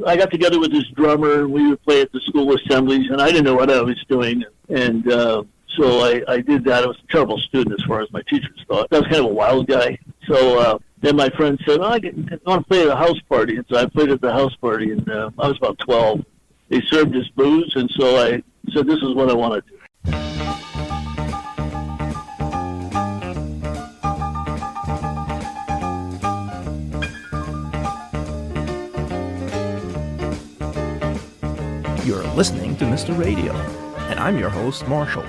I got together with this drummer, and we would play at the school assemblies, and I didn't know what I was doing. And so I did that. I was a terrible student as far as my teachers thought. I was kind of a wild guy. So then my friend said, I want to play at a house party. And so I played at the house party, and I was about 12. They served us booze, and so I said, this is what I want to do. You're listening to Mr. Radio, and I'm your host, Marshall.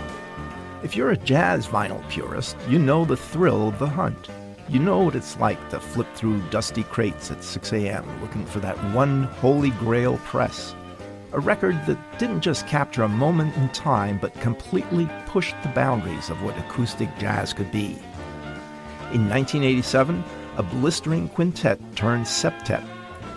If you're a jazz vinyl purist, you know the thrill of the hunt. You know what it's like to flip through dusty crates at 6 a.m. looking for that one holy grail press. A record that didn't just capture a moment in time, but completely pushed the boundaries of what acoustic jazz could be. In 1987, a blistering quintet-turned-septet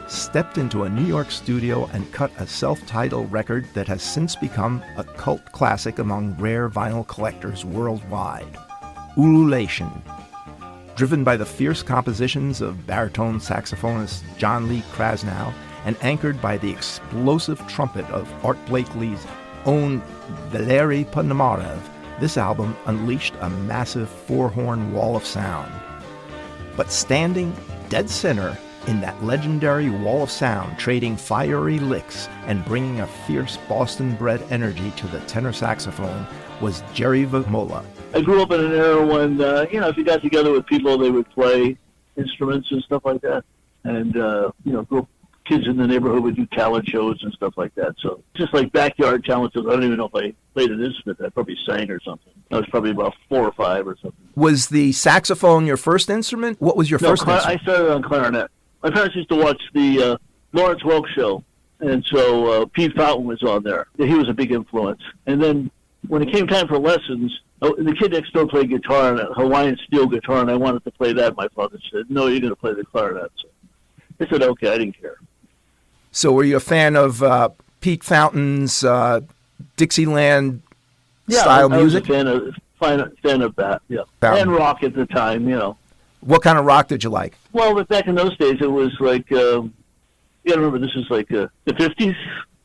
stepped into a New York studio and cut a self-titled record that has since become a cult classic among rare vinyl collectors worldwide, Ululation. Driven by the fierce compositions of baritone saxophonist John Lee Krasnow and anchored by the explosive trumpet of Art Blakey's own Valery Ponomarev, this album unleashed a massive four-horn wall of sound. But standing dead center in that legendary wall of sound, trading fiery licks and bringing a fierce Boston-bred energy to the tenor saxophone, was Jerry Vejmola. I grew up in an era when, if you got together with people, they would play instruments and stuff like that. And, kids in the neighborhood would do talent shows and stuff like that. So just like backyard talent shows. I don't even know if I played an instrument. I probably sang or something. I was probably about 4 or 5 or something. Was the saxophone your first instrument? What was your first instrument? I started on clarinet. My parents used to watch the Lawrence Welk show, and so Pete Fountain was on there. He was a big influence. And then when it came time for lessons, the kid next door played guitar, and a Hawaiian steel guitar, and I wanted to play that. My father said, no, you're going to play the clarinet. So I said, okay, I didn't care. So were you a fan of Pete Fountain's Dixieland style music? Yeah, I was a fan of that, yeah. Fountain. And rock at the time, What kind of rock did you like? Well, but back in those days, it was like, you got to remember, this is like the 50s,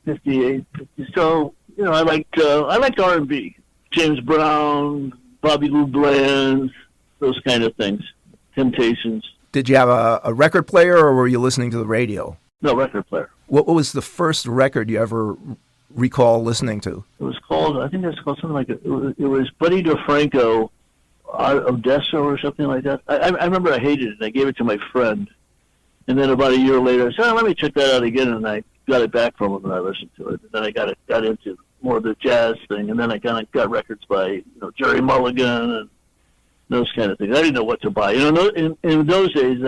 58, 50s. So, I liked R&B. James Brown, Bobby Lou Bland, those kind of things. Temptations. Did you have a record player, or were you listening to the radio? No, record player. What was the first record you ever recall listening to? It was called, I think it was called something like, it was Buddy DeFranco, Odessa or something like that. I remember I hated it. I gave it to my friend. And then about a year later, I said, let me check that out again. And I got it back from him, and I listened to it. And then I got into more of the jazz thing. And then I kind of got records by Jerry Mulligan and those kind of things. I didn't know what to buy. In those days,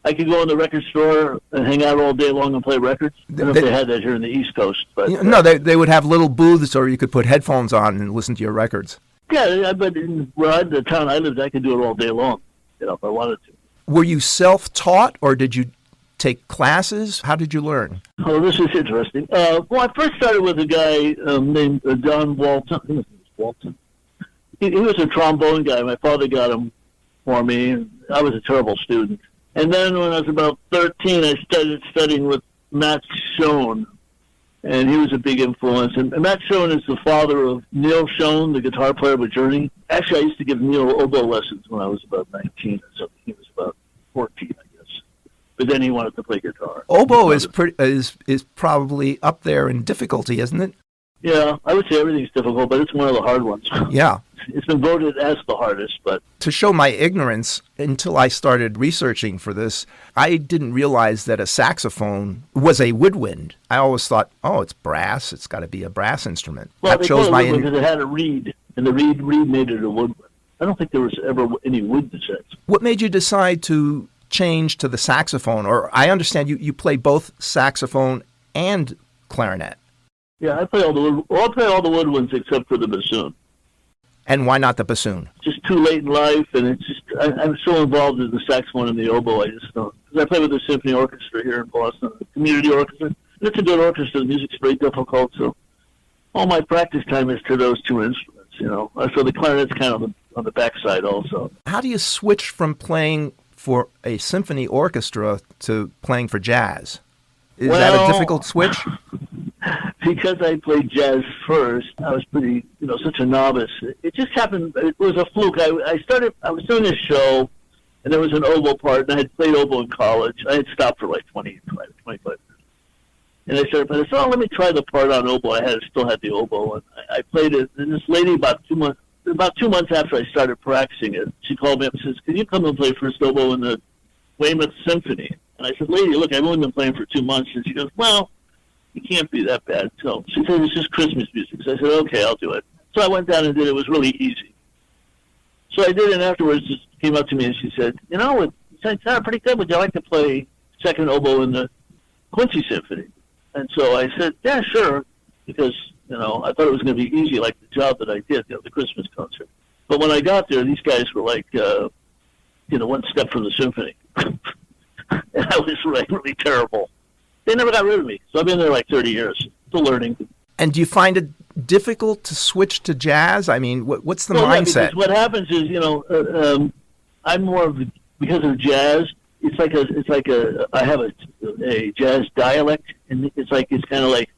I could go in the record store and hang out all day long and play records. I don't know if they had that here in the East Coast. But no, they would have little booths, or you could put headphones on and listen to your records. Yeah, but in the town I lived, I could do it all day long, if I wanted to. Were you self-taught, or did you take classes? How did you learn? Oh, this is interesting. Well, I first started with a guy named Don Walton. I think his name was Walton. He was a trombone guy. My father got him for me, and I was a terrible student. And then when I was about 13, I started studying with Matt Schoen, and he was a big influence. And Matt Schoen is the father of Neil Schoen, the guitar player with Journey. Actually, I used to give Neil oboe lessons when I was about 19 or something. He was about 14, I guess. But then he wanted to play guitar. Oboe is probably up there in difficulty, isn't it? Yeah, I would say everything's difficult, but it's one of the hard ones. Yeah. It's been voted as the hardest, but... To show my ignorance, until I started researching for this, I didn't realize that a saxophone was a woodwind. I always thought, it's brass. It's got to be a brass instrument. Well, they called it woodwind because it had a reed, and the reed made it a woodwind. I don't think there was ever any wood to sax. What made you decide to change to the saxophone? Or I understand you play both saxophone and clarinet. Yeah, I play all the woodwinds except for the bassoon. And why not the bassoon? Just too late in life, and it's just I'm so involved in the saxophone and the oboe. I just don't. Because I play with the symphony orchestra here in Boston, the community orchestra. And it's a good orchestra. The music's very difficult, so all my practice time is to those two instruments. So the clarinet's kind of on the backside also. How do you switch from playing for a symphony orchestra to playing for jazz? Is that a difficult switch? Because I played jazz first, I was pretty, such a novice. It just happened. It was a fluke. I was doing a show, and there was an oboe part, and I had played oboe in college. I had stopped for like 25 years. And I said, oh, let me try the part on oboe. I still had the oboe, and I played it. And this lady, about 2 months after I started practicing it, she called me up and says, can you come and play first oboe in the Weymouth Symphony? And I said, lady, look, I've only been playing for 2 months. And she goes, well, it can't be that bad. So she said, it's just Christmas music. So I said, okay, I'll do it. So I went down and did it. It was really easy. So I did it, and afterwards just came up to me and she said, it sounded pretty good. Would you like to play second oboe in the Quincy Symphony? And so I said, yeah, sure, because, I thought it was going to be easy, like the job that I did, the Christmas concert. But when I got there, these guys were like, one step from the symphony. And I was like really terrible. They never got rid of me. So I've been there like 30 years, still learning. And do you find it difficult to switch to jazz? I mean, what's the mindset? Yeah, because what happens is, I'm more of, because of jazz, I have a jazz dialect, and it's kind of like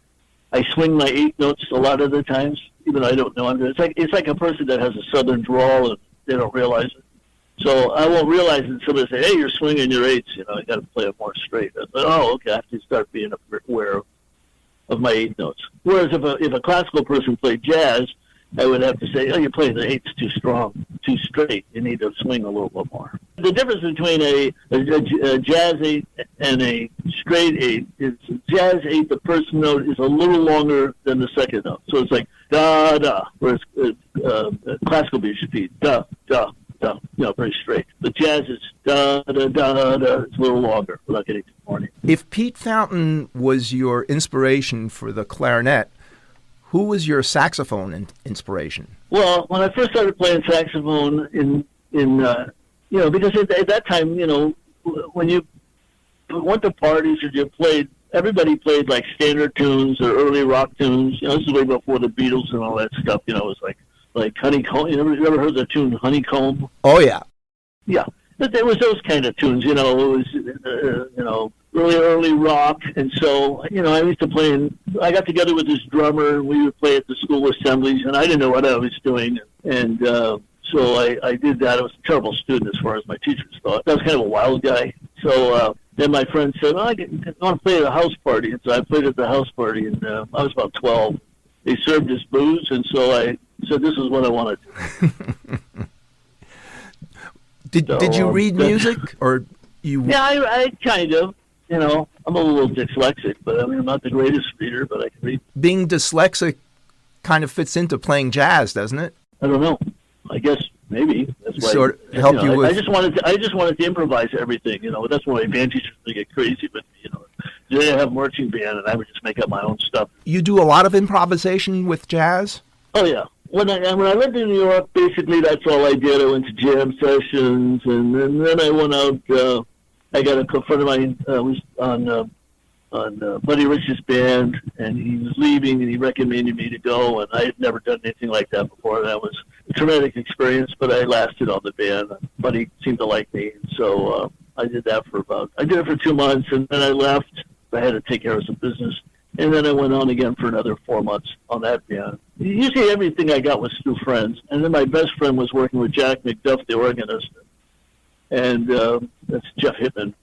I swing my 8 notes a lot of the times, even though I don't know. It's like a person that has a southern drawl and they don't realize it. So I won't realize it until they say, hey, you're swinging your 8s, I got to play it more straight. I thought, oh, okay, I have to start being aware of my 8 notes. Whereas if a classical person played jazz, I would have to say, oh, you're playing the 8s too strong, too straight. You need to swing a little bit more. The difference between a jazz 8 and a straight 8 is jazz 8, the first note is a little longer than the second note. So it's like da-da, whereas classical music should be da-da. Very straight. The jazz is da-da-da-da. It's a little longer without getting too corny. If Pete Fountain was your inspiration for the clarinet, who was your saxophone inspiration? Well, when I first started playing saxophone because at that time, when you went to parties or everybody played like standard tunes or early rock tunes. This is way before the Beatles and all that stuff. It was like Honeycomb. You ever heard the tune Honeycomb? Oh, yeah. Yeah. But there was those kind of tunes, it was, early rock. And so, I used to play, I got together with this drummer, and we would play at the school assemblies, and I didn't know what I was doing. And so I did that. I was a terrible student as far as my teachers thought. I was kind of a wild guy. So then my friend said, I want to play at a house party. And so I played at the house party, and I was about 12. They served us booze, and so I said, this is what I want to do. Did you read music, or you? Yeah, I kind of. I'm a little dyslexic, but I'm not the greatest reader, but I can read. Being dyslexic kind of fits into playing jazz, doesn't it? I don't know. I guess maybe that's why. Sort of help you with. I just wanted to improvise everything. That's why my band teachers would get crazy with me. They have marching band, and I would just make up my own stuff. You do a lot of improvisation with jazz? Oh yeah. When I lived in New York, basically that's all I did. I went to jam sessions, and then I went out. I got a friend of mine was on Buddy Rich's band, and he was leaving, and he recommended me to go, and I had never done anything like that before. That was a traumatic experience, but I lasted on the band. Buddy seemed to like me, and so I did that I did it for 2 months, and then I left. I had to take care of some business. And then I went on again for another 4 months on that band. Usually everything I got was through friends. And then my best friend was working with Jack McDuff, the organist. And that's Jeff Hittman.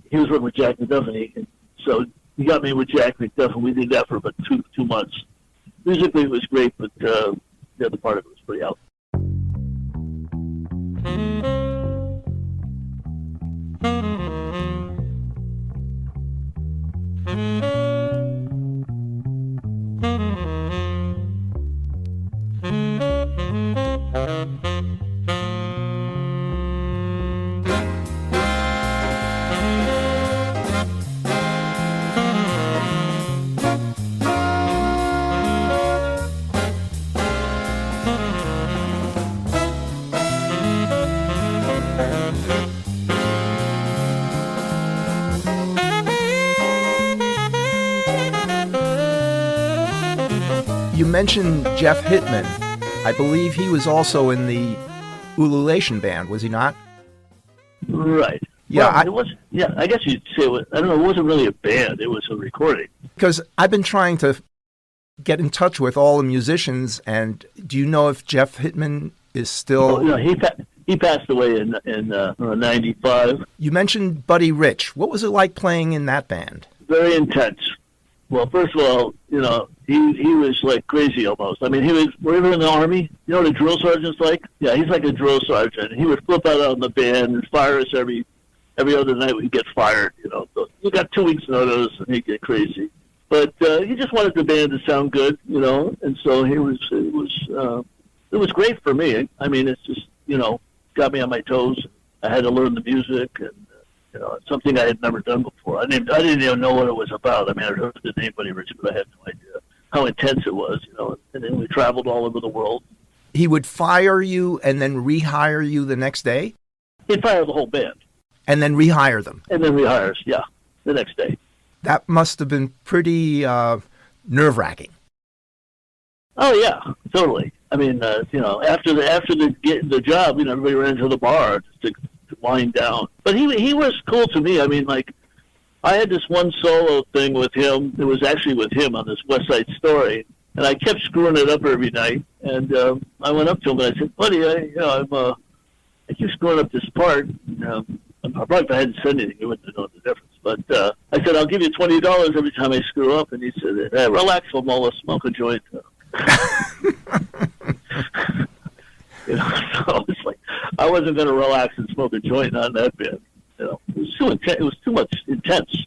He was working with Jack McDuff, and so he got me with Jack McDuff, and we did that for about two months. Musically it was great, but the other part of it was pretty out. You mentioned Jeff Hittman. I believe he was also in the Ululation band, was he not? Right. Yeah, Well, it was. Yeah, I guess you'd say it was, I don't know. It wasn't really a band. It was a recording. because I've been trying to get in touch with all the musicians, and do you know if Jeff Hittman is still... Oh, no, he passed away in '95. You mentioned Buddy Rich. What was it like playing in that band? Very intense. Well, first of all, he was like crazy almost. I mean, we were in the Army. You know what a drill sergeant's like? Yeah, he's like a drill sergeant. He would flip out on the band and fire us every other night. We'd get fired. So we got 2 weeks' notice, and he'd get crazy. But he just wanted the band to sound good, and so it was great for me. I mean, it's just got me on my toes. I had to learn the music, and it's something I had never done before. I didn't even know what it was about. I mean, I heard the name Buddy Rich, but I had no idea how intense it was. And then we traveled all over the world. He would fire you and then rehire you the next day? He'd fire the whole band. And then rehire them? And then rehire us, yeah, the next day. That must have been pretty nerve-wracking. Oh yeah, totally. I mean, after the job, everybody ran to the bar to wind down. But he was cool to me. I mean, like, I had this one solo thing with him. It was actually with him on this West Side Story, and I kept screwing it up every night. And I went up to him and I said, "Buddy, I keep screwing up this part. Probably if I hadn't said anything, you wouldn't have known the difference. But I said, I'll give you $20 every time I screw up." And he said, "Hey, relax, Vejmola, smoke a joint." So it's like I wasn't going to relax and smoke a joint, not in that band. It was too intense. It was too much intense.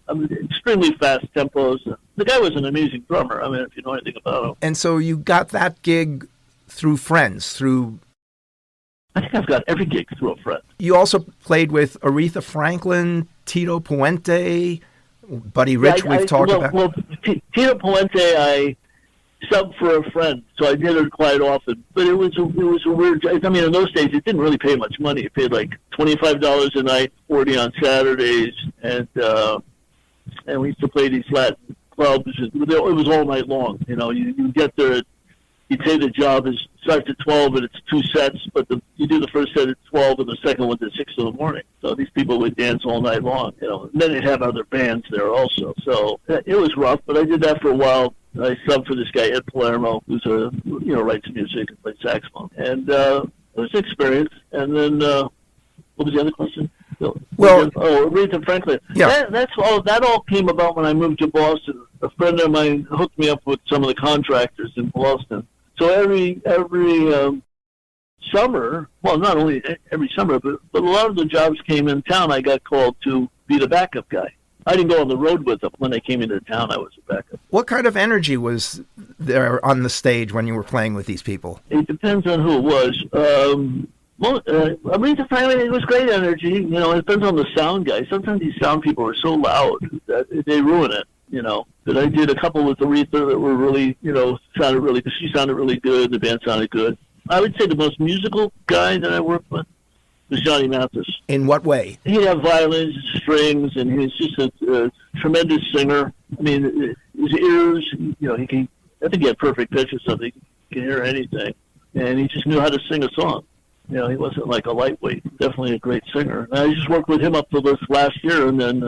I mean, extremely fast tempos. The guy was an amazing drummer. I mean, if you know anything about him. And so you got that gig through friends, through... I think I've got every gig through a friend. You also played with Aretha Franklin, Tito Puente, Buddy Rich. We've talked about. Well, Tito Puente, I subbed for a friend, so I did it quite often. But it was a weird. I mean, in those days, it didn't really pay much money. It paid like $25 a night, 40 on Saturdays, and we used to play these Latin clubs. It was all night long. You get there. You'd say the job starts at 12 and it's 2 sets, but you do the first set at 12 and the second one's at 6 in the morning. So these people would dance all night long. And then they'd have other bands there also. So it was rough, but I did that for a while. I subbed for this guy, Ed Palermo, who's writes music and plays saxophone. And it was an experience. And then, what was the other question? Well, Aretha Franklin. Yeah. That all came about when I moved to Boston. A friend of mine hooked me up with some of the contractors in Boston. So every summer, well, not only every summer, but a lot of the jobs came in town. I got called to be the backup guy. I didn't go on the road with them. When they came into town, I was a backup. What kind of energy was there on the stage when you were playing with these people? It depends on who it was. Aretha Franklin, it was great energy. It depends on the sound guy. Sometimes these sound people are so loud that they ruin it. But I did a couple with Aretha that were really, sounded really, because she sounded really good. The band sounded good. I would say the most musical guy that I worked with was Johnny Mathis. In what way? He'd have violins, strings, and he was just a tremendous singer. I mean, his ears, I think he had perfect pitch or something. He could hear anything. And he just knew how to sing a song. He wasn't like a lightweight. Definitely a great singer. And I just worked with him up to this last year, and then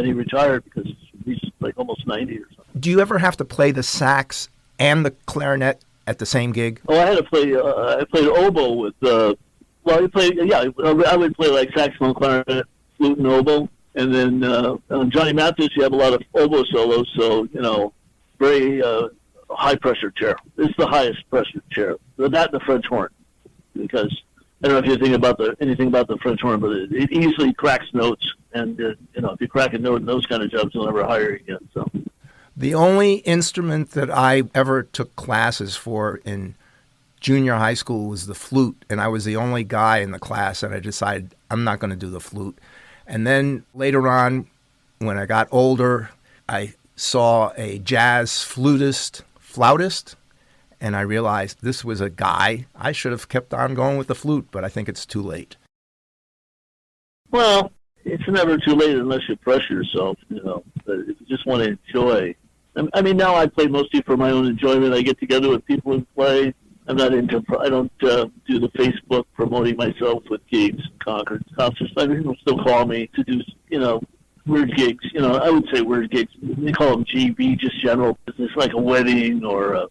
he retired because he's like almost 90 or something. Do you ever have to play the sax and the clarinet at the same gig? Oh, I had to play. I played oboe with. I would play like saxophone, clarinet, flute, and oboe. And then on Johnny Mathis, you have a lot of oboe solos. So very high pressure chair. It's the highest pressure chair. That and the French horn, because I don't know if you think about anything about the French horn, but it easily cracks notes. And if you crack a note in those kind of jobs, you'll never hire you again. So. The only instrument that I ever took classes for in junior high school was the flute, and I was the only guy in the class, and I decided I'm not going to do the flute. And then later on, when I got older, I saw a jazz flautist, and I realized this was a guy. I should have kept on going with the flute, but I think it's too late. Well, it's never too late unless you pressure yourself, But if you just want to enjoy. I mean, now I play mostly for my own enjoyment. I get together with people and play. I'm not into. I don't do the Facebook promoting myself with gigs, concerts. People still call me to do, weird gigs. I would say weird gigs. They call them GB, just general business, like a wedding or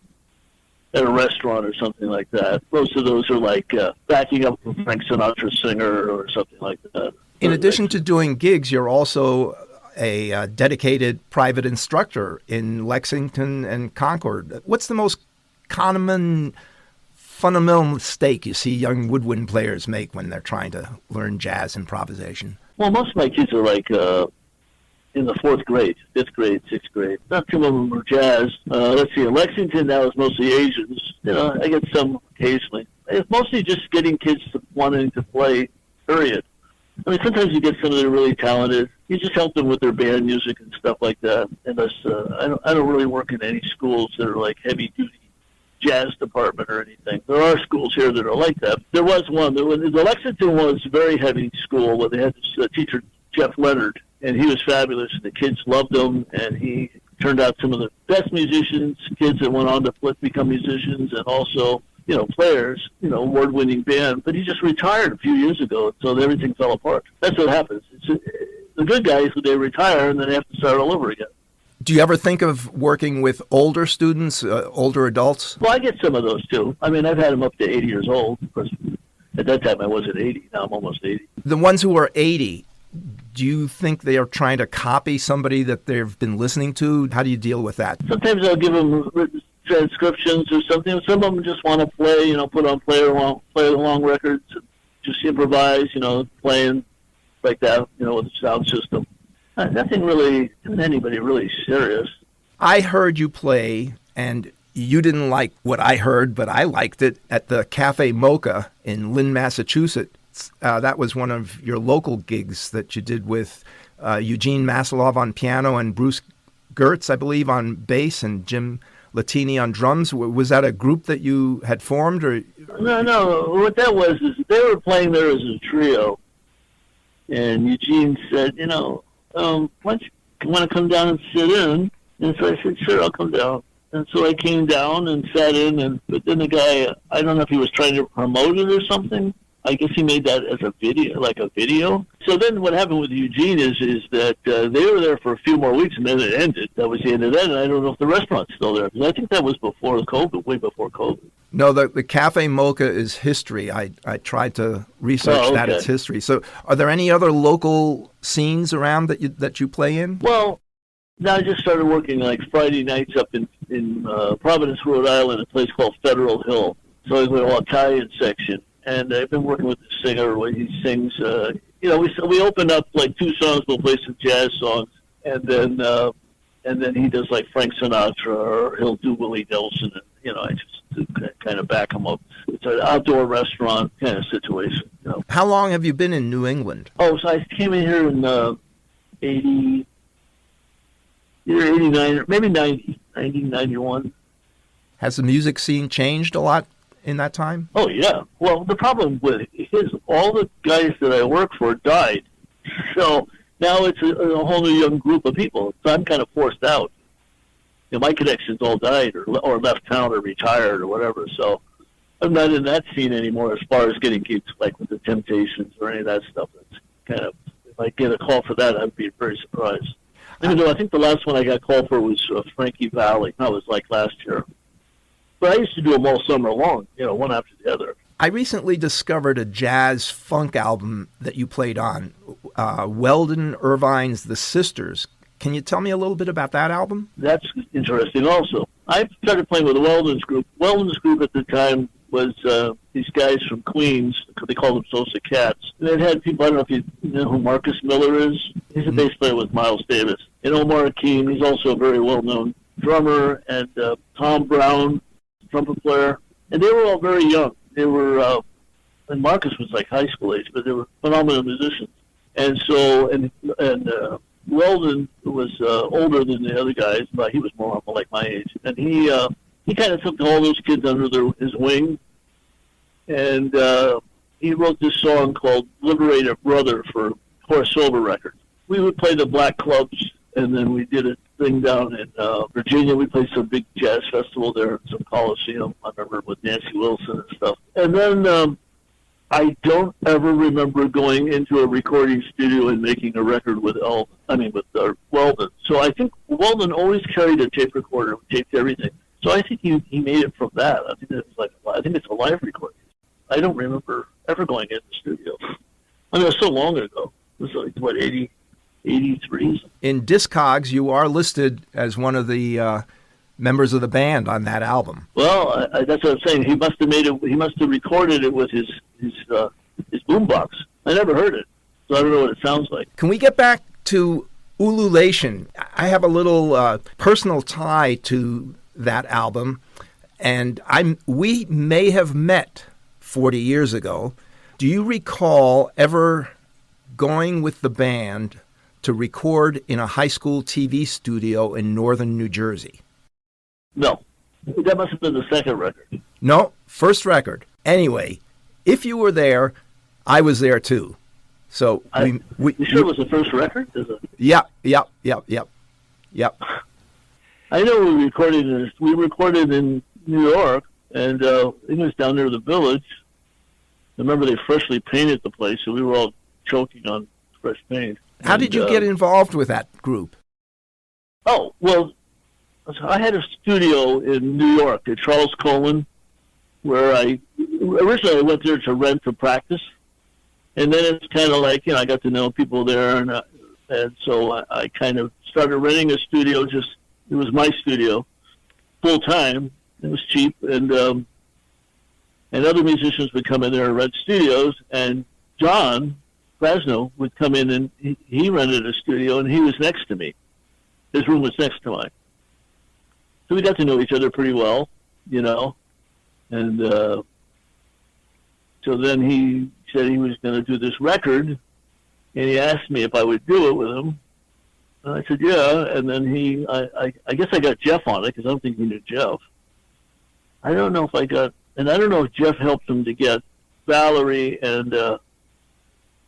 at a restaurant or something like that. Most of those are like backing up a Frank Sinatra singer or something like that. In addition to doing gigs, you're also a dedicated private instructor in Lexington and Concord. What's the most common fundamental mistake you see young woodwind players make when they're trying to learn jazz improvisation? Well, most of my kids are like in the 4th grade, 5th grade, 6th grade. Not too many of them are jazz. Let's see, in Lexington now is mostly Asians. I get some occasionally. It's mostly just getting kids wanting to play, period. I mean, sometimes you get some that are really talented. You just help them with their band music and stuff like that. Unless I don't really work in any schools that are like heavy-duty jazz department or anything. There are schools here that are like that. There was one. The Lexington was a very heavy school where they had this teacher, Jeff Leonard, and he was fabulous. The kids loved him, and he turned out some of the best musicians, kids that went on to become musicians, and also, players, award-winning band. But he just retired a few years ago, so everything fell apart. That's what happens. The good guys, they retire, and then they have to start all over again. Do you ever think of working with older students, older adults? Well, I get some of those, too. I mean, I've had them up to 80 years old. Of course, at that time, I wasn't 80. Now I'm almost 80. The ones who are 80, do you think they are trying to copy somebody that they've been listening to? How do you deal with that? Sometimes I'll give them transcriptions or something. Some of them just want to play, put on play along records, just improvise, playing like that, with the sound system. Nothing really, anybody really serious. I heard you play, and you didn't like what I heard, but I liked it, at the Cafe Mocha in Lynn, Massachusetts. That was one of your local gigs that you did with Eugene Maslov on piano and Bruce Gertz, I believe, on bass, and Jim Latini on drums. Was that a group that you had formed? Or No. What that was is they were playing there as a trio, and Eugene said, why don't you want to come down and sit in? And so I said, sure, I'll come down. And so I came down and sat in, but then the guy, I don't know if he was trying to promote it or something. I guess he made that as a video. So then what happened with Eugene is that they were there for a few more weeks, and then it ended. That was the end of that, and I don't know if the restaurant's still there. Because I think that was before COVID, way before COVID. No, the Cafe Mocha is history. I tried to research that it's history. So are there any other local scenes around that you play in? Well, now I just started working like Friday nights up in Providence, Rhode Island, a place called Federal Hill. So I go to Italian section. And I've been working with the singer where he sings, we open up like 2 songs, we'll play some jazz songs, and then he does like Frank Sinatra, or he'll do Willie Nelson, and, I just kind of back him up. It's an outdoor restaurant kind of situation, How long have you been in New England? Oh, so I came in here in 89, or maybe 90, 91. Has the music scene changed a lot in that time? Oh, yeah. Well, the problem with all the guys that I work for died. So now it's a whole new young group of people. So I'm kind of forced out. My connections all died or left town or retired or whatever. So I'm not in that scene anymore as far as getting gigs like with the Temptations or any of that stuff. That's kind of, if I get a call for that, I'd be very surprised. Even though I think the last one I got called for was Frankie Valli. That was like last year. But I used to do them all summer long, one after the other. I recently discovered a jazz funk album that you played on, Weldon Irvine's The Sisters. Can you tell me a little bit about that album? That's interesting also. I started playing with the Weldon's group. Weldon's group at the time was these guys from Queens. They called them Sosa Cats. And it had people, I don't know if you know who Marcus Miller is. He's a bass player with Miles Davis. And Omar Hakim, he's also a very well-known drummer. And Tom Brown, trumpet player, and they were all very young. They were, and Marcus was like high school age, but they were phenomenal musicians. And so, and Weldon was older than the other guys, but he was more like my age. And he kind of took all those kids under his wing, and he wrote this song called "Liberate a Brother" for Horace Silver Records. We would play the black clubs, and then we did it thing down in Virginia. We played some big jazz festival there at some Coliseum. I remember with Nancy Wilson and stuff. And then I don't ever remember going into a recording studio and making a record with Weldon. So I think Weldon always carried a tape recorder, taped everything. So I think he made it from that. I think it's a live recording. I don't remember ever going in the studio. I mean, it was so long ago. It was like, what, 83? In Discogs, you are listed as one of the members of the band on that album. Well, that's what I'm saying. He must have made it. He must have recorded it with his boombox. I never heard it, so I don't know what it sounds like. Can we get back to Ululation? I have a little personal tie to that album, and we may have met 40 years ago. Do you recall ever going with the band to record in a high school TV studio in northern New Jersey? No. That must have been the second record. No, first record. Anyway, if you were there, I was there too. So you sure it was the first record? Yep. I know we recorded in New York, and it was down near the Village. I remember they freshly painted the place, so we were all choking on fresh paint. How did you get involved with that group? Oh, well, I had a studio in New York at Charles Colin, where originally I went there to rent to practice, and then it's kind of like, I got to know people there, and so I kind of started renting a studio. It was my studio, full time. It was cheap, and other musicians would come in there and rent studios, and John Krasnow would come in, and he rented a studio, and he was next to me. His room was next to mine. So we got to know each other pretty well, and so then he said he was going to do this record, and he asked me if I would do it with him. And I said, yeah, and then I guess I got Jeff on it, because I don't think he knew Jeff. I don't know if Jeff helped him to get Valery and,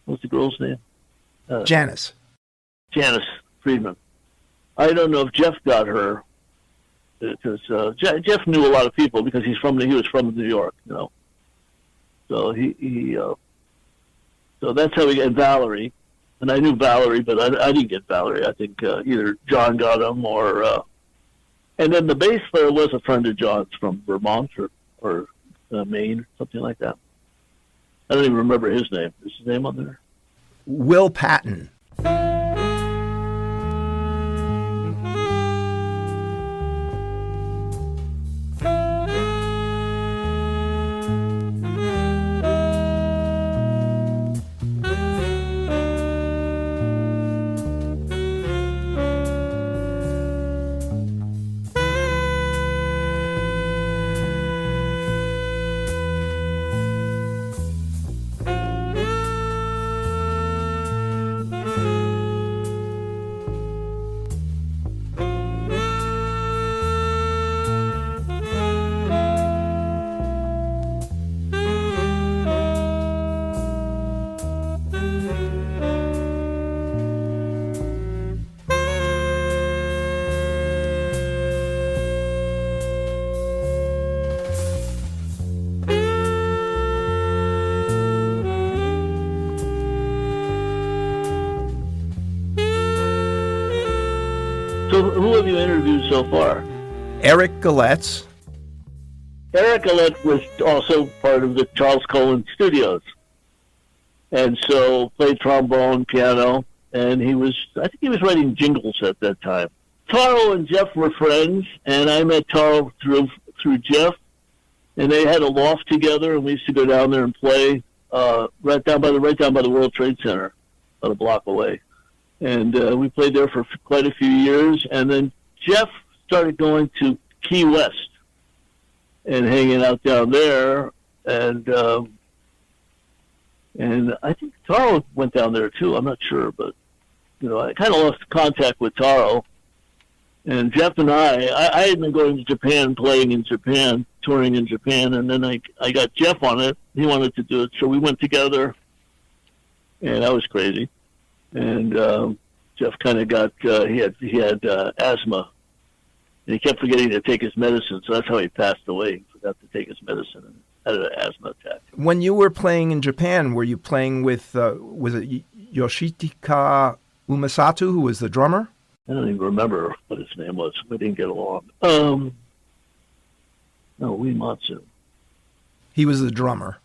what's the girl's name? Janice Friedman. I don't know if Jeff got her, because Jeff knew a lot of people because he was from New York, So so that's how we got Valery, and I knew Valery, but I didn't get Valery. I think either John got him or, and then the bass player was a friend of John's from Vermont or Maine, something like that. I don't even remember his name. Is his name on there? Will Patton. So who have you interviewed so far? Eric Galetz. Eric Galetz was also part of the Charles Colin Studios, and so played trombone, piano, and I think he was writing jingles at that time. Taro and Jeff were friends, and I met Taro through Jeff, and they had a loft together, and we used to go down there and play right down by the World Trade Center, about a block away. And we played there for quite a few years. And then Jeff started going to Key West and hanging out down there. And I think Taro went down there too. I'm not sure, but I kind of lost contact with Taro. And Jeff and I had been going to Japan, playing in Japan, touring in Japan, and then I got Jeff on it. He wanted to do it, so we went together, and that was crazy. And Jeff kind of got he had asthma, and he kept forgetting to take his medicine, so that's how he passed away. He forgot to take his medicine and had an asthma attack. When you were playing in Japan, were you playing with was it Yoshitaka Umesato, who was the drummer? I don't even remember what his name was. We didn't get along. No, Uematsu. He was the drummer.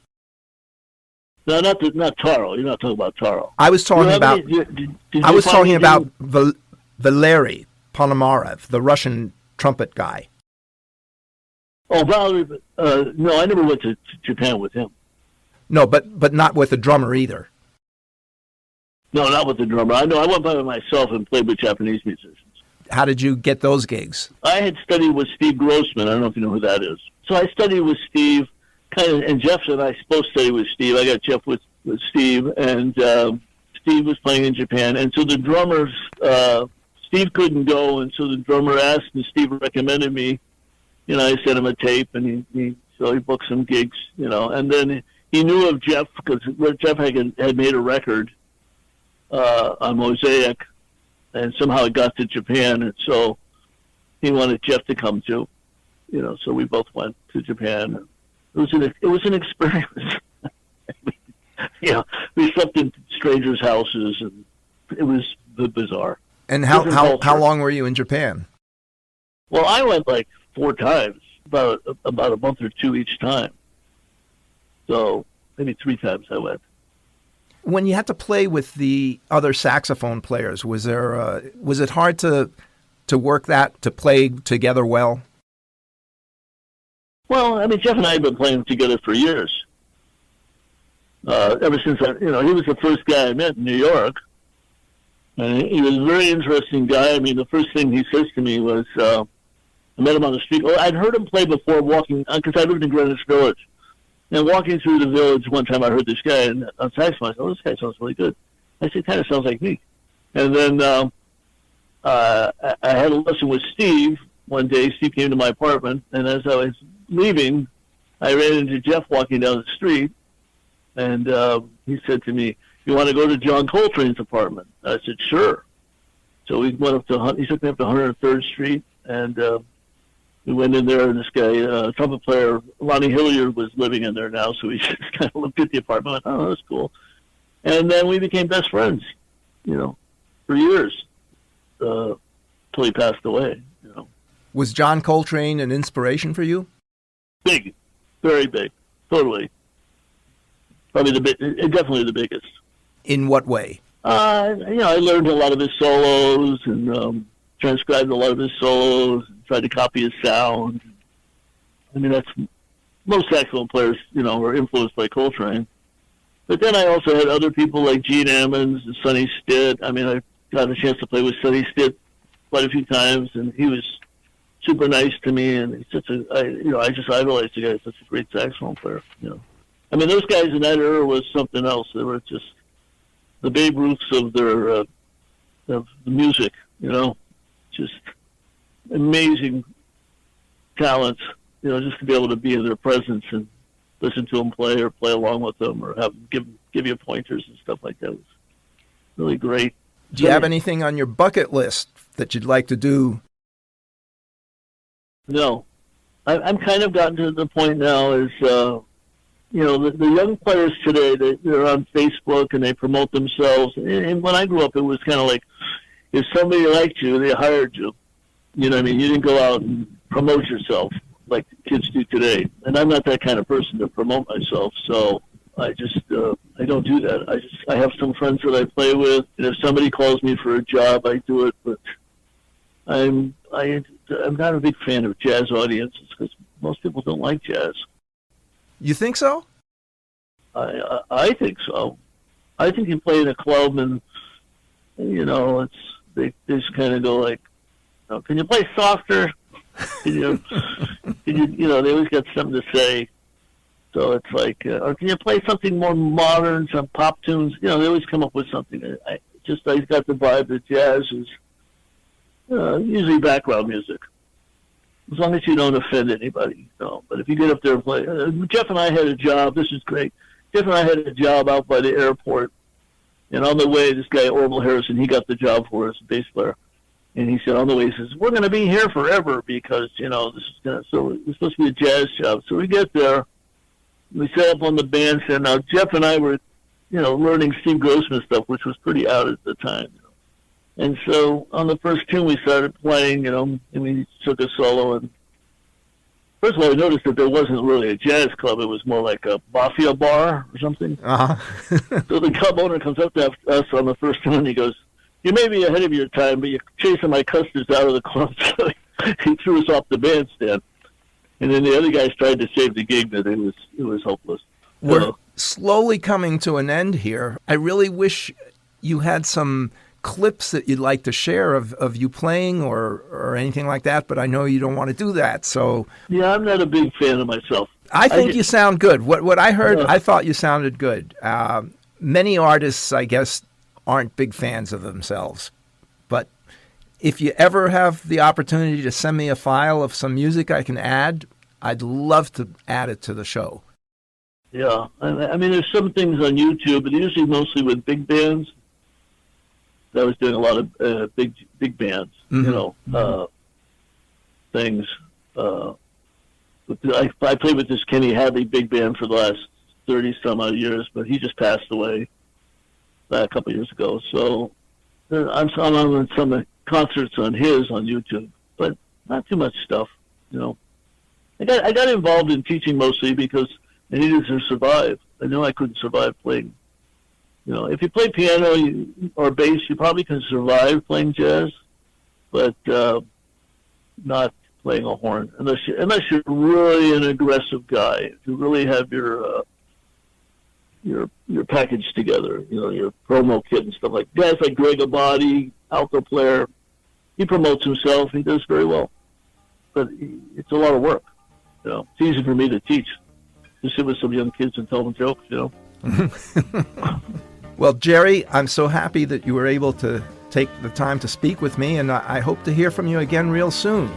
No, not Taro. You're not talking about Taro. I was talking about. I was talking about Valery Ponomarev, the Russian trumpet guy. Oh, Valery. No, I never went to Japan with him. No, but not with the drummer either. No, not with the drummer. I know. I went by myself and played with Japanese musicians. How did you get those gigs? I had studied with Steve Grossman. I don't know if you know who that is. So I studied with Steve, and Jeff said I supposed to study with Steve. I got Jeff with Steve, and Steve was playing in Japan. And so the drummers, Steve couldn't go, and so the drummer asked, and Steve recommended me. You know, I sent him a tape, and he booked some gigs, you know. And then he knew of Jeff because Jeff had made a record on Mosaic, and somehow it got to Japan, and so he wanted Jeff to come too. You know, so we both went to Japan. It was an experience. You know, we slept in strangers' houses, and it was bizarre. And how long were you in Japan? Well, I went like 4 times, about a month or 2 each time. So maybe 3 times I went. When you had to play with the other saxophone players, was it hard to work that, to play together well? Well, I mean, Jeff and I have been playing together for years. Ever since he was the first guy I met in New York, and he was a very interesting guy. I mean, the first thing he says to me was, I met him on the street. Well, I'd heard him play before walking, because I lived in Greenwich Village. And walking through the village, one time I heard this guy on saxophone. I said, "Oh, this guy sounds really good." I said, "Kind of sounds like me." And then I had a lesson with Steve one day. Steve came to my apartment, and as I was leaving, I ran into Jeff walking down the street, and he said to me, "You want to go to John Coltrane's apartment?" I said, "Sure." So we went up to, he took me up to 103rd Street, and we went in there, and this guy, trumpet player, Lonnie Hilliard, was living in there now, so we just kind of looked at the apartment and went, "Oh, that's cool." And then we became best friends, you know, for years, till he passed away, you know. Was John Coltrane an inspiration for you? Big, very big, totally. Probably definitely the biggest. In what way? You know, I learned a lot of his solos and transcribed a lot of his solos and tried to copy his sound. I mean, most saxophone players, you know, were influenced by Coltrane. But then I also had other people like Gene Ammons and Sonny Stitt. I mean, I got a chance to play with Sonny Stitt quite a few times, and he was super nice to me, and he's I just idolized the guy. He's such a great saxophone player, you know. I mean, those guys in that era was something else. They were just the Babe Ruths of their of the music, you know, just amazing talents, you know, just to be able to be in their presence and listen to them play or play along with them or have them give you pointers and stuff like that. It was really great. Do you have anything on your bucket list that you'd like to do? No. I'm kind of gotten to the point now is, you know, the young players today, they're on Facebook and they promote themselves. And when I grew up, it was kind of like, if somebody liked you, they hired you. You know what I mean? You didn't go out and promote yourself like kids do today. And I'm not that kind of person to promote myself. So I just, I don't do that. I have some friends that I play with. And if somebody calls me for a job, I do it. But I'm not a big fan of jazz audiences because most people don't like jazz. You think so? I think so. I think you play in a club and, you know, they just kind of go like, oh, can you play softer? You know, they always got something to say. So it's like, or can you play something more modern, some pop tunes? You know, they always come up with something. I got the vibe that jazz is usually background music. As long as you don't offend anybody, you know. But if you get up there and play, Jeff and I had a job. This is great. Jeff and I had a job out by the airport And on the way, this guy, Orville Harrison, he got the job for us, bass player. And he said, on the way, he says, we're going to be here forever because, this is so it's supposed to be a jazz job. So we get there. We set up on the bandstand. Now, Jeff and I were, learning Steve Grossman stuff, which was pretty out at the time. And so on the first tune, we started playing, and we took a solo. And first of all, we noticed that there wasn't really a jazz club. It was more like a mafia bar or something. Uh-huh. So the club owner comes up to us on the first tune, and he goes, you may be ahead of your time, but you're chasing my custards out of the club. So he threw us off the bandstand. And then the other guys tried to save the gig, but it was hopeless. We're slowly coming to an end here. I really wish you had some clips that you'd like to share of you playing or anything like that, but I know you don't want to do that. So yeah, I'm not a big fan of myself. I think you sound good. What I heard, I thought you sounded good. Many artists, I guess, aren't big fans of themselves. But if you ever have the opportunity to send me a file of some music I can add, I'd love to add it to the show. Yeah. I mean, there's some things on YouTube, but usually mostly with big bands. I was doing a lot of big bands, things. I played with this Kenny Hadley big band for the last 30-some-odd years, but he just passed away a couple of years ago. So I'm on some concerts on YouTube, but not too much stuff. I got involved in teaching mostly because I needed to survive. I knew I couldn't survive playing. If you play piano or bass, you probably can survive playing jazz, but not playing a horn unless you're really an aggressive guy. If you really have your package together, your promo kit and stuff like guys like Greg Abadi, alto player. He promotes himself. He does very well, but it's a lot of work. It's easy for me to teach. Just sit with some young kids and tell them jokes. Well, Jerry, I'm so happy that you were able to take the time to speak with me, and I hope to hear from you again real soon.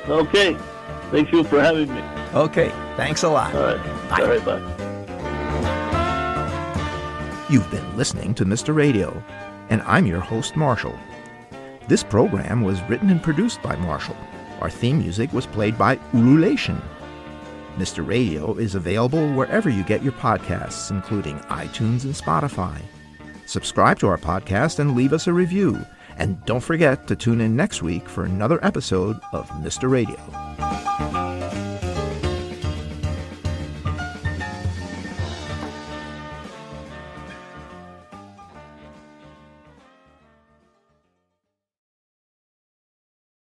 Okay. Thank you for having me. Okay. Thanks a lot. All right. Bye. All right, bye. You've been listening to Mr. Radio, and I'm your host, Marshall. This program was written and produced by Marshall. Our theme music was played by Ululation. Mr. Radio is available wherever you get your podcasts, including iTunes and Spotify. Subscribe to our podcast and leave us a review. And don't forget to tune in next week for another episode of Mr. Radio.